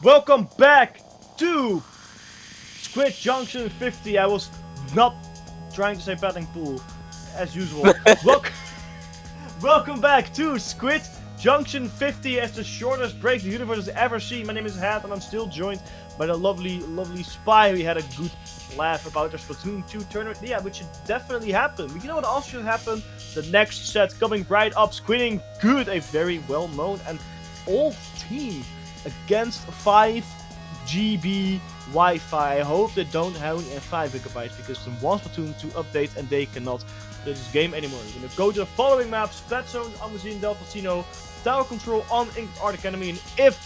Welcome back to Squid Junction 50. I was not trying to say betting pool, as usual. Welcome back to Squid Junction 50 as the shortest break the universe has ever seen. My name is Hat and I'm still joined by the lovely Spy. We had a good laugh about our Splatoon 2 tournament. Yeah, which should definitely happen. But you know what also should happen? The next set coming right up, Squidding Good, a very well-known and old team against 5GB Wi-Fi. I hope they don't have it in 5GB because the one Splatoon 2 update and they cannot play this game anymore. We're gonna go to the following maps: Splat Zone, Alfonsino, Alfonsino, Tower Control on Inkblot Academy, and if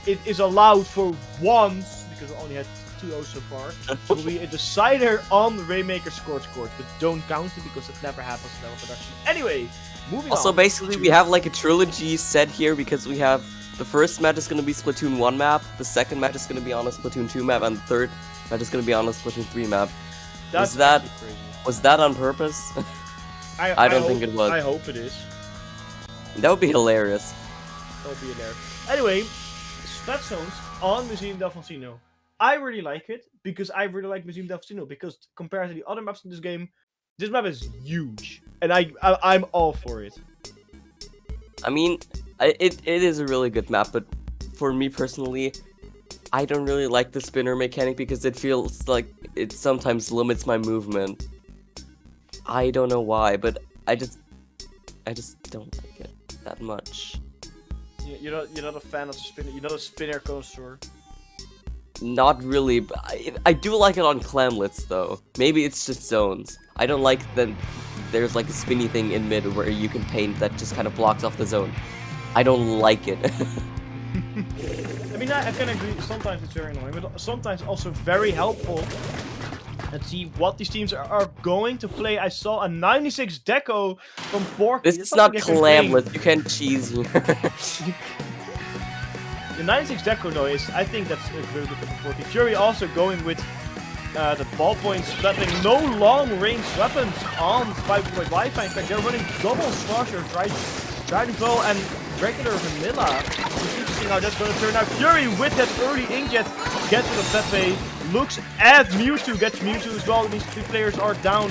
it is allowed for once, because we only had 2-0 so far, it will be a decider on Rainmaker Scorch Court, but don't count it because it never happens in Dapple Productions. Anyway, moving on. Also, basically, we have like a trilogy set here because we have the first match is going to be Splatoon 1 map, the second match is going to be on a Splatoon 2 map, and the third match is going to be on a Splatoon 3 map. That's was that on purpose? I don't think it was. I hope it is. That would be hilarious. That would be hilarious. Anyway, Splat Zones on Museum Alfonsino. I really like it because I really like Museum Alfonsino because compared to the other maps in this game, this map is huge, and I'm all for it. I mean, it is a really good map, but for me personally, I don't really like the spinner mechanic because it feels like it sometimes limits my movement. I don't know why, but I just don't like it that much. You're not a fan of the spinner. You're not a spinner connoisseur. Not really, but I do like it on clamlets though. Maybe it's just zones. I don't like that there's like a spinny thing in mid where you can paint that just kind of blocks off the zone. I don't like it. I mean, I can agree. Sometimes it's very annoying, but sometimes also very helpful. Let's see what these teams are going to play. I saw a 96 deco from Porky. This is not clamlet. You can't cheese here. The 96 deco though is, I think that's a very good for Porky. Fury also going with the ballpoint splitting no long range weapons on 5GB Wi-Fi. In fact, they're running double slasher, Dragon Claw and regular vanilla. It's interesting how that's going to turn out. Fury with that early inkjet gets to the Pepe. Looks at Mewtwo, gets Mewtwo as well. These three players are down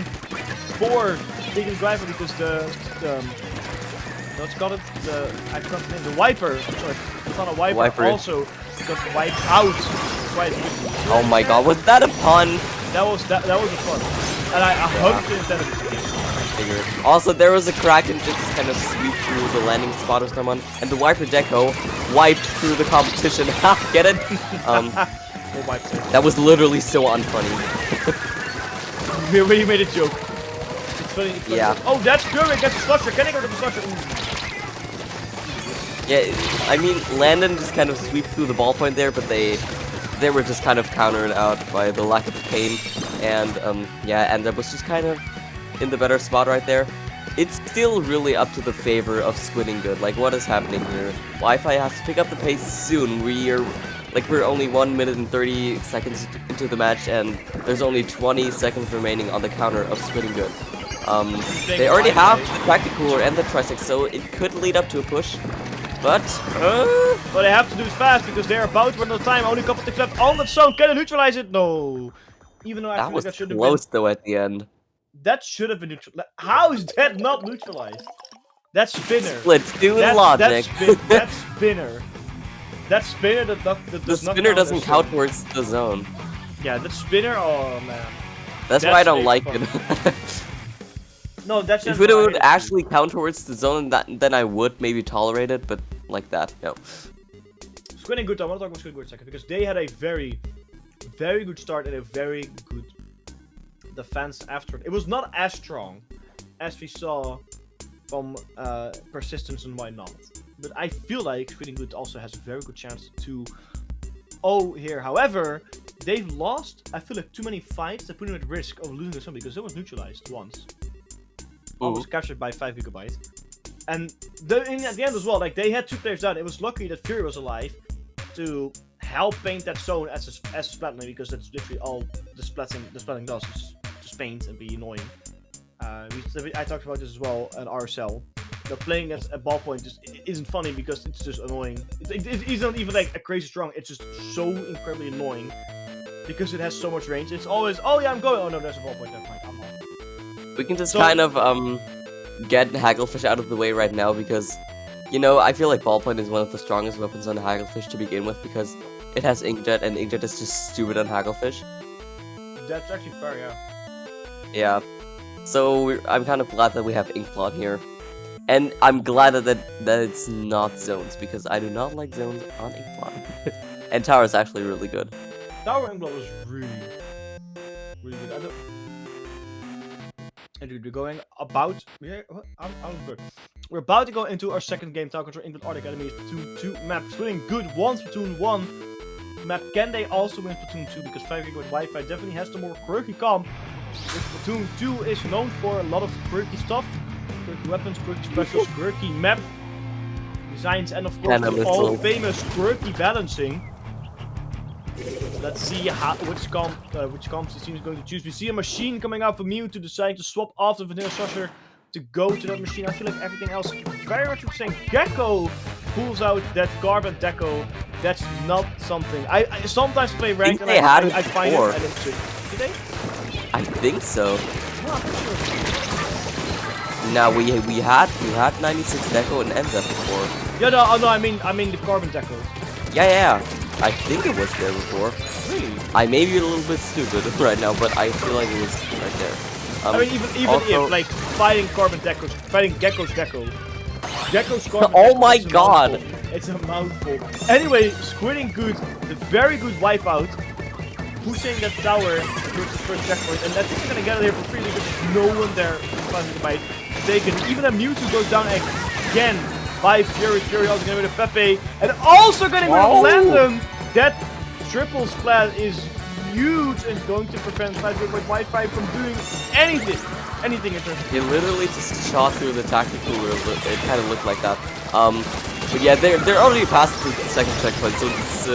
for taking the driver because let's call it I forgot the name, the Wiper. Sorry, it's not a Wiper. Also got wiped out. Quite oh my god, was that a pun? That was a fun. And I 100% figured. Also, there was a crack and just kind of sweep through the landing spot or someone, and the Wiper deco wiped through the competition. Ha! Get it? That was literally so unfunny. We already made a joke. It's funny. It's funny. Yeah. Oh, that's Fury gets the Sludger. Can I go to the Sludger? Yeah, I mean, Landon just kind of sweep through the ballpoint there, but they were just kind of countered out by the lack of pain, and yeah, and that was just kind of in the better spot right there. It's still really up to the favor of Squidding Good. Like, what is happening here? Wi-Fi has to pick up the pace soon. We're only 1 minute and 30 seconds into the match, and there's only 20 seconds remaining on the counter of Squidding Good. They already have the Tractor Cooler and the Trisix, so it could lead up to a push. But what they have to do is fast because they're about to run out of time. Only a couple ticks left on the zone. Can they neutralize it? No. Even though I that feel was like that should have close been. though at the end. That should have been neutralized. How is that not neutralized? That's spinner. Splatoon logic. That's spinner. That spinner the spinner doesn't count towards the zone. Yeah, that spinner. Oh man. That's why I don't like it. No, that's if it would actually count towards the zone, then I would maybe tolerate it, but like that, no. Squidding Good, I want to talk about Squid Good a second because they had a very, very good start and a very good defense after it. It was not as strong as we saw from Persistence and Why Not, but I feel like Squid Good also has a very good chance to here. However, they've lost, I feel like, too many fights that put them at risk of losing the zone because it was neutralized once. Almost captured by 5GB. And at the end as well, like, they had 2 players down. It was lucky that Fury was alive to help paint that zone as a splat lane, because that's literally all the splatting does, is just paint and be annoying. I talked about this as well at RSL. playing as a ballpoint just isn't funny because it's just annoying. It's not even like a crazy strong. It's just so incredibly annoying because it has so much range. It's always, oh yeah, I'm going. Oh no, there's a ballpoint. That's fine. I'm on. We can just kind of get Hagglefish out of the way right now because, you know, I feel like ballpoint is one of the strongest weapons on Hagglefish to begin with because it has Inkjet and Inkjet is just stupid on Hagglefish. That's actually fair, yeah. Yeah. So I'm kind of glad that we have Inkblot here. And I'm glad that it's not zones, because I do not like zones on Inkblot. And Tower is actually really good. Tower Inkblot was really good. And dude, we're going about... I'm good. We're about to go into our second game, Tower Control Inkblot Art Academy is Splatoon 2 map. Squiding Good won Splatoon 1 map. Can they also win Splatoon 2? Because 5GB Wifi definitely has the more quirky comp. Splatoon 2 is known for a lot of quirky stuff. Quirky weapons, quirky specials, quirky map designs, and of course the all famous quirky balancing. Let's see which comps the team is going to choose. We see a machine coming out from Mew to decide to swap off the Vanilla Saucer to go to that machine. I feel like everything else very much the same. Gecko pulls out that Carbon Deco. That's not something. I sometimes play ranked and I find it. I don't see. Did they? I think so. No, I'm not sure. Now we had 96 Deco and Enza before. Yeah, no, I mean the Carbon Deco. Yeah. I think it was there before. Really? I may be a little bit stupid right now, but I feel like it was right there. I mean, even also, if like fighting Gecko's Deco. Gecko's Carbon Oh Deco, my god! It's a mouthful. Anyway, Squidding Good, the very good wipeout, pushing that tower towards the first checkpoint, and that's gonna get it here for free because there's no one there planning to bite. Taken. Even a Mewtwo goes down again by Fury. Fury also getting rid of Pepe, and also getting rid of Landon. That triple splat is huge and going to prevent 5GB Wifi from doing anything in terms of... He literally just shot through the tactical room, but it kind of looked like that. But yeah, they're already past the second checkpoint, so it's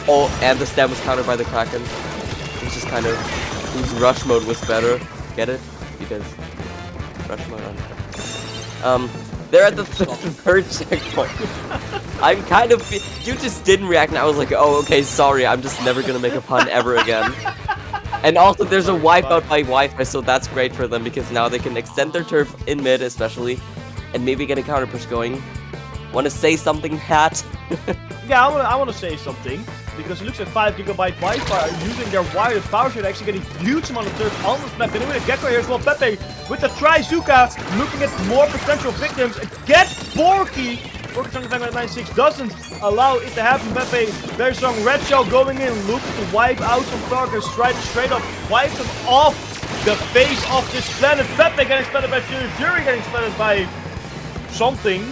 oh, and the stem was countered by the Kraken, which is kind of whose rush mode was better. Get it? Because rush mode on. They're at the third checkpoint. I'm kind of... You just didn't react and I was like, oh, okay, sorry, I'm just never gonna make a pun ever again. And also there's a wipeout by Wi-Fi, so that's great for them because now they can extend their turf in mid especially, and maybe get a counter push going. Wanna say something, Hat? Yeah, I wanna say something. Because it looks like 5GB Wi-Fi are using their wireless power share, actually getting huge amount of turf on this map. Anyway, the Gecko here as well. Pepe with the Trizuka looking at more potential victims. Get Borky! Borky trying to find 96 doesn't allow it to happen. Pepe, very strong red shell going in, looking to wipe out some targets, straight up wipe them off the face of this planet. Pepe getting splattered by Fury, Fury getting splattered by something.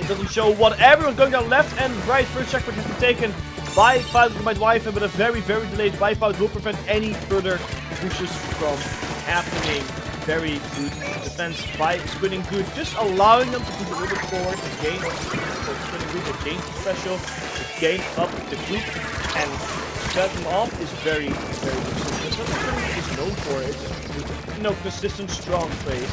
It doesn't show what. Everyone's going down left and right. First checkpoint has been taken by 5GB Wi-Fi, but a very delayed wipeout will prevent any further pushes from happening. Very good defense by Squidding Good, just allowing them to push a little bit forward, to gain up Squidding Good, to gain special, to gain up the group, and set them off is very good. That's what Squidding is known for. It's consistent, strong plays.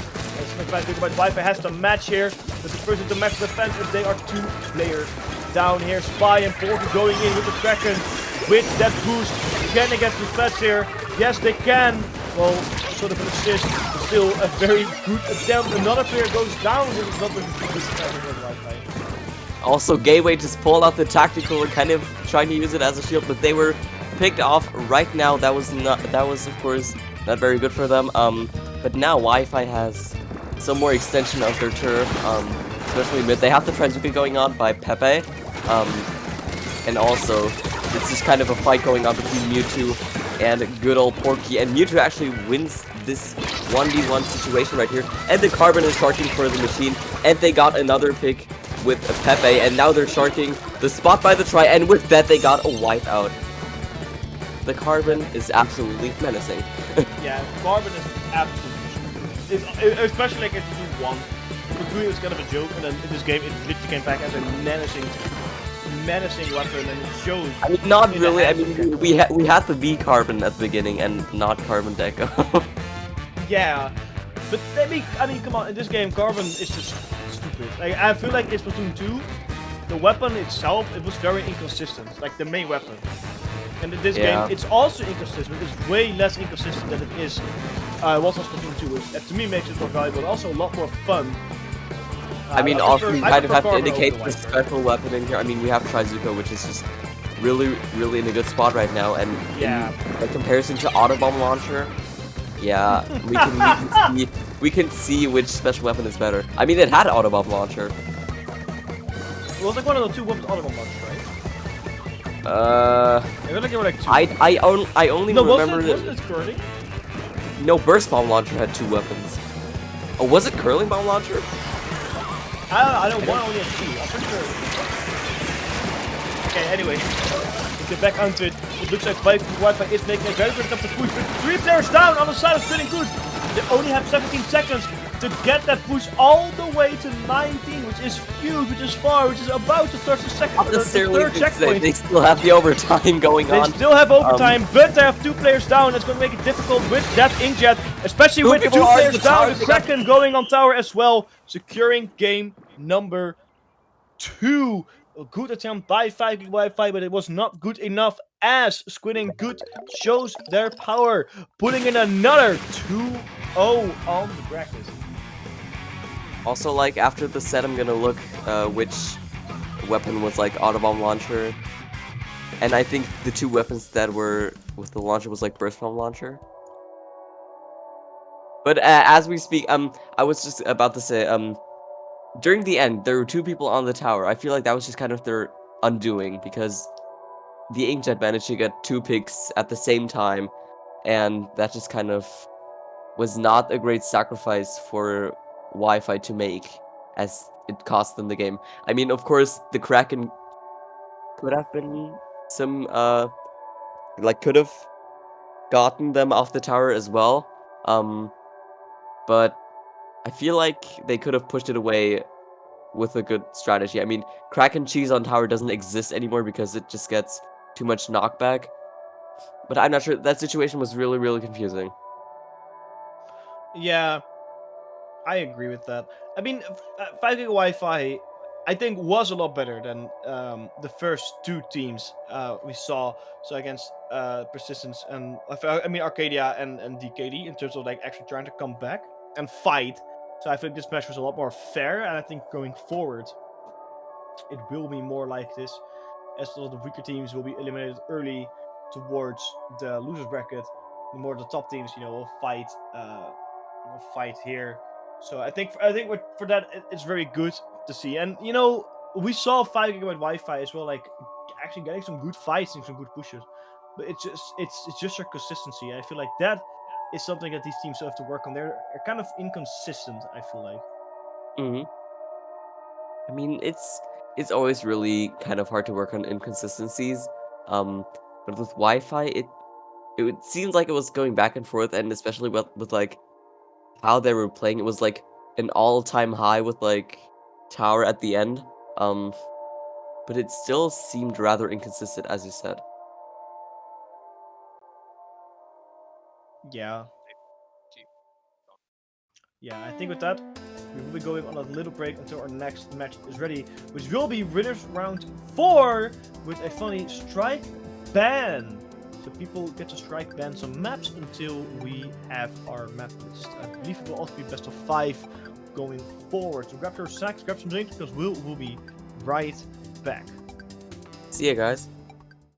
And 5GB Wi-Fi has to match here with the person to match defense if they are two players down here. Spy and Porky going in with the Kraken with that boost. Can they get the splats here? Yes, they can. Well, sort of an assist. Still a very good attempt. Another player goes down with another Wi-Fi. Also, Gateway just pulled out the tactical and kind of trying to use it as a shield, but they were picked off right now. That was of course not very good for them. But now Wi-Fi has some more extension of their turf. Especially mid. They have the Trizuka going on by Pepe. And also, it's just kind of a fight going on between Mewtwo and good old Porky. And Mewtwo actually wins this 1v1 situation right here. And the Carbon is sharking for the machine. And they got another pick with Pepe. And now they're sharking the spot by the Tri. And with that, they got a wipeout. The Carbon is absolutely menacing. Yeah, Carbon is absolutely... especially like if you do one. It was kind of a joke, and then in this game it literally came back as a menacing weapon, and it shows. I mean, not really. I mean, we had the V Carbon at the beginning, and not Carbon Deco. Yeah, but I mean, come on. In this game, Carbon is just bit. Like, I feel like in Splatoon 2, the weapon itself, it was very inconsistent. Like the main weapon. And in this game, it's also inconsistent. It's way less inconsistent than it is was on Splatoon 2, which to me makes it more valuable and also a lot more fun. I mean, also you kind of have to indicate the special weapon in here. I mean, we have Trizuka, which is just really in a good spot right now, and in comparison to Autobomb Launcher, yeah, we can see which special weapon is better. I mean, it had Autobomb Launcher. It was like one of the two weapons Autobomb Launcher, right? I feel like there were like two. I only remember wasn't it curling? No, Burst Bomb Launcher had 2 weapons. Oh, was it Curling Bomb Launcher? I know one only has 2. I'm pretty sure. Okay, anyway, let's get back onto it. It looks like 5GB Wifi is making a very good attempt to push, with 3 players down on the side of Squiding Good. They only have 17 seconds to get that push all the way to 19, which is huge, which is far, which is about to touch the third checkpoint. They still have the overtime going on. They still have overtime, but they have 2 players down. That's going to make it difficult with that Inkjet, especially with 2 players down. The Kraken going on tower as well, securing game number 2. A good attempt by 5GB Wifi, but it was not good enough as Squidding Good shows their power, putting in another 2-0 on the bracket. Also, like, after the set, I'm gonna look which weapon was, like, Autobomb Launcher. And I think the 2 weapons that were with the launcher was, like, Burst Bomb Launcher. But as we speak, I was just about to say, during the end, there were 2 people on the tower. I feel like that was just kind of their undoing, because the Inkjet managed to get 2 picks at the same time, and that just kind of was not a great sacrifice for Wi-Fi to make, as it cost them the game. I mean, of course, the Kraken could have been some, could have gotten them off the tower as well, but I feel like they could have pushed it away with a good strategy. I mean, Kraken cheese on tower doesn't exist anymore because it just gets too much knockback, but I'm not sure. That situation was really confusing. Yeah, I agree with that. I mean, 5GB Wifi, I think, was a lot better than the first 2 teams we saw. So against Persistence and I mean Arcadia and DKD in terms of like actually trying to come back and fight. So I think this match was a lot more fair, and I think going forward, it will be more like this, as a lot of weaker teams will be eliminated early towards the losers bracket. The more the top teams, will fight here. So I think for that it's very good to see. And we saw 5GB Wifi as well, like actually getting some good fights and some good pushes. But it's just their consistency. I feel like that is something that these teams have to work on. They're kind of inconsistent, I feel like. I mean, it's always really kind of hard to work on inconsistencies. But with Wi-Fi, it seems like it was going back and forth, and especially with like how they were playing, it was like an all-time high with like tower at the end. But it still seemed rather inconsistent, as you said. Yeah. Yeah, I think with that, we will be going on a little break until our next match is ready, which will be Winners Round 4 with a funny strike ban. So people get to strike ban some maps until we have our map list. I believe it will also be best of 5 going forward. So grab your snacks, grab some drinks, because we'll be right back. See ya, guys.